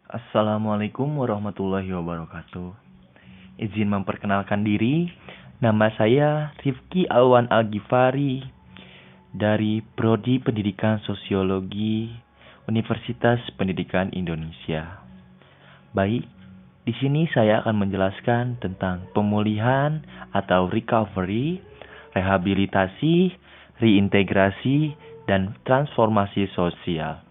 Assalamualaikum warahmatullahi wabarakatuh. Izin memperkenalkan diri, nama saya Rifki Alwan Al-Ghifari dari Prodi Pendidikan Sosiologi Universitas Pendidikan Indonesia. Baik, di sini saya akan menjelaskan tentang pemulihan atau recovery, rehabilitasi, reintegrasi, dan transformasi sosial.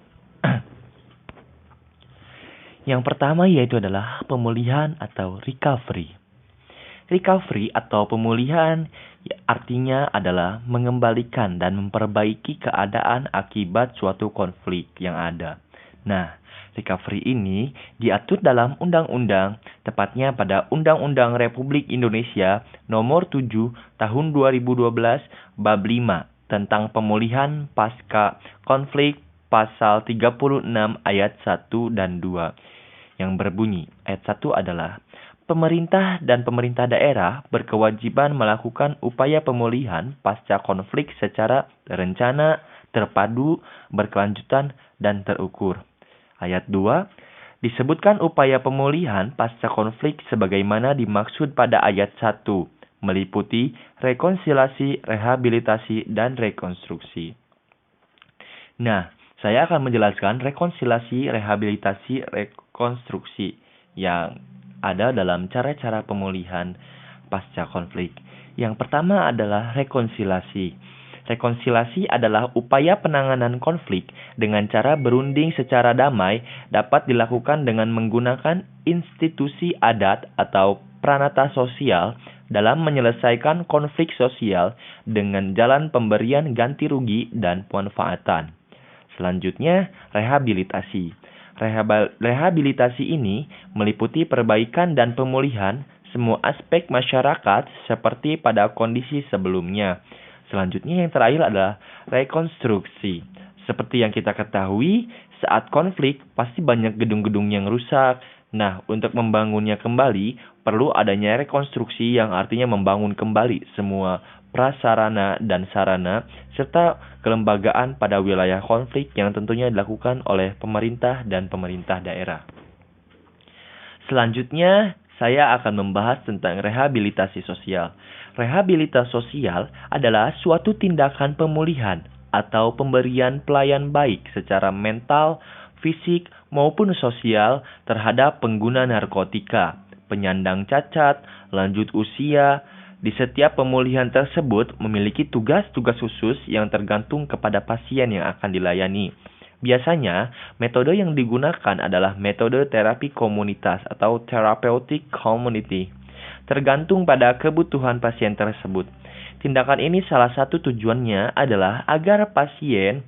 Yang pertama yaitu adalah pemulihan atau recovery. Recovery atau pemulihan artinya adalah mengembalikan dan memperbaiki keadaan akibat suatu konflik yang ada. Nah, recovery ini diatur dalam undang-undang, tepatnya pada Undang-Undang Republik Indonesia Nomor 7 Tahun 2012 Bab 5 tentang pemulihan pasca konflik pasal 36 ayat 1 dan 2 yang berbunyi, ayat 1 adalah pemerintah dan pemerintah daerah berkewajiban melakukan upaya pemulihan pasca konflik secara terencana, terpadu, berkelanjutan, dan terukur. Ayat 2, disebutkan upaya pemulihan pasca konflik sebagaimana dimaksud pada ayat 1, meliputi rekonsiliasi, rehabilitasi, dan rekonstruksi. Nah, saya akan menjelaskan rekonsiliasi, rehabilitasi, rekonstruksi yang ada dalam cara-cara pemulihan pasca konflik. Yang pertama adalah rekonsiliasi. Rekonsiliasi adalah upaya penanganan konflik dengan cara berunding secara damai dapat dilakukan dengan menggunakan institusi adat atau pranata sosial dalam menyelesaikan konflik sosial dengan jalan pemberian ganti rugi dan pemanfaatan. Selanjutnya, rehabilitasi. Rehabilitasi ini meliputi perbaikan dan pemulihan semua aspek masyarakat seperti pada kondisi sebelumnya. Selanjutnya yang terakhir adalah rekonstruksi. Seperti yang kita ketahui, saat konflik pasti banyak gedung-gedung yang rusak. Nah, untuk membangunnya kembali, perlu adanya rekonstruksi yang artinya membangun kembali semua prasarana dan sarana, serta kelembagaan pada wilayah konflik yang tentunya dilakukan oleh pemerintah dan pemerintah daerah. Selanjutnya, saya akan membahas tentang rehabilitasi sosial. Rehabilitasi sosial adalah suatu tindakan pemulihan atau pemberian pelayan baik secara mental, fisik, maupun sosial terhadap pengguna narkotika, penyandang cacat, lanjut usia. Di setiap pemulihan tersebut memiliki tugas-tugas khusus yang tergantung kepada pasien yang akan dilayani. Biasanya, metode yang digunakan adalah metode terapi komunitas atau therapeutic community, tergantung pada kebutuhan pasien tersebut. Tindakan ini salah satu tujuannya adalah agar pasien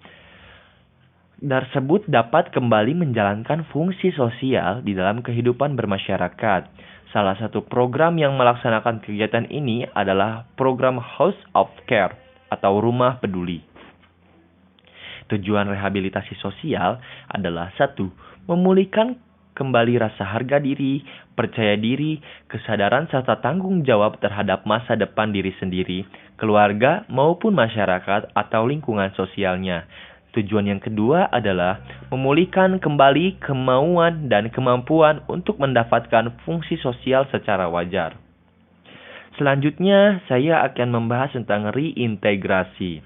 tersebut dapat kembali menjalankan fungsi sosial di dalam kehidupan bermasyarakat. Salah satu program yang melaksanakan kegiatan ini adalah program House of Care atau Rumah Peduli. Tujuan rehabilitasi sosial adalah 1. Memulihkan kembali rasa harga diri, percaya diri, kesadaran serta tanggung jawab terhadap masa depan diri sendiri, keluarga maupun masyarakat atau lingkungan sosialnya. Tujuan yang kedua adalah memulihkan kembali kemauan dan kemampuan untuk mendapatkan fungsi sosial secara wajar. Selanjutnya, saya akan membahas tentang reintegrasi.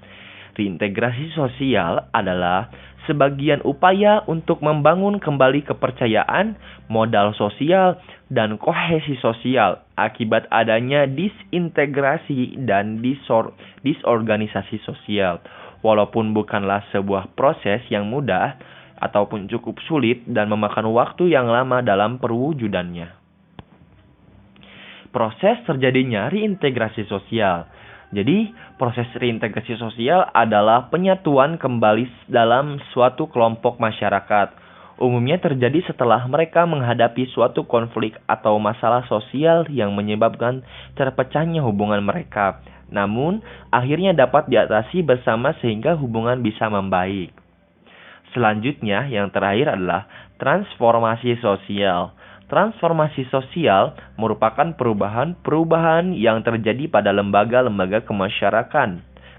Reintegrasi sosial adalah sebagian upaya untuk membangun kembali kepercayaan, modal sosial, dan kohesi sosial akibat adanya disintegrasi dan disorganisasi sosial. Walaupun bukanlah sebuah proses yang mudah ataupun cukup sulit dan memakan waktu yang lama dalam perwujudannya. Proses terjadinya reintegrasi sosial. Jadi, proses reintegrasi sosial adalah penyatuan kembali dalam suatu kelompok masyarakat. Umumnya terjadi setelah mereka menghadapi suatu konflik atau masalah sosial yang menyebabkan terpecahnya hubungan mereka. Namun, akhirnya dapat diatasi bersama sehingga hubungan bisa membaik. Selanjutnya, yang terakhir adalah transformasi sosial. Transformasi sosial merupakan perubahan yang terjadi pada lembaga-lembaga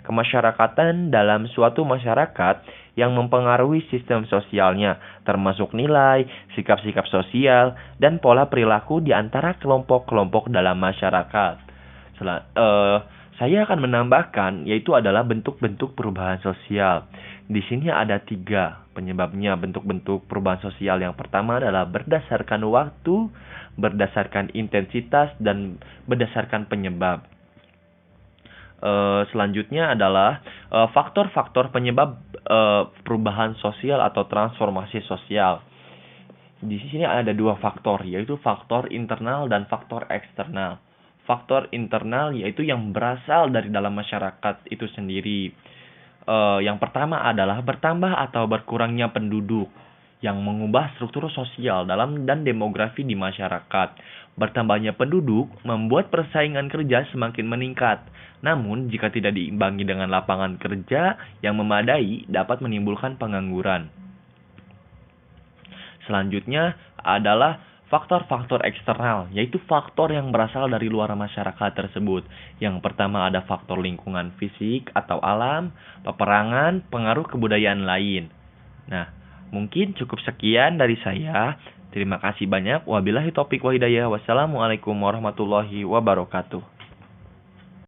kemasyarakatan dalam suatu masyarakat yang mempengaruhi sistem sosialnya, termasuk nilai, sikap-sikap sosial, dan pola perilaku di antara kelompok-kelompok dalam masyarakat. Saya akan menambahkan, yaitu adalah bentuk-bentuk perubahan sosial. Di sini ada 3 penyebabnya bentuk-bentuk perubahan sosial. Yang pertama adalah berdasarkan waktu, berdasarkan intensitas, dan berdasarkan penyebab. Selanjutnya adalah faktor-faktor penyebab perubahan sosial atau transformasi sosial. Di sini ada 2 faktor, yaitu faktor internal dan faktor eksternal. Faktor internal yaitu yang berasal dari dalam masyarakat itu sendiri. Yang pertama adalah bertambah atau berkurangnya penduduk yang mengubah struktur sosial dalam dan demografi di masyarakat. Bertambahnya penduduk membuat persaingan kerja semakin meningkat. Namun, jika tidak diimbangi dengan lapangan kerja yang memadai, dapat menimbulkan pengangguran. Selanjutnya adalah faktor-faktor eksternal, yaitu faktor yang berasal dari luar masyarakat tersebut. Yang pertama ada faktor lingkungan fisik atau alam, peperangan, pengaruh kebudayaan lain. Nah, mungkin cukup sekian dari saya. Terima kasih banyak. Wabillahi taufiq wa hidayah. Wassalamualaikum warahmatullahi wabarakatuh.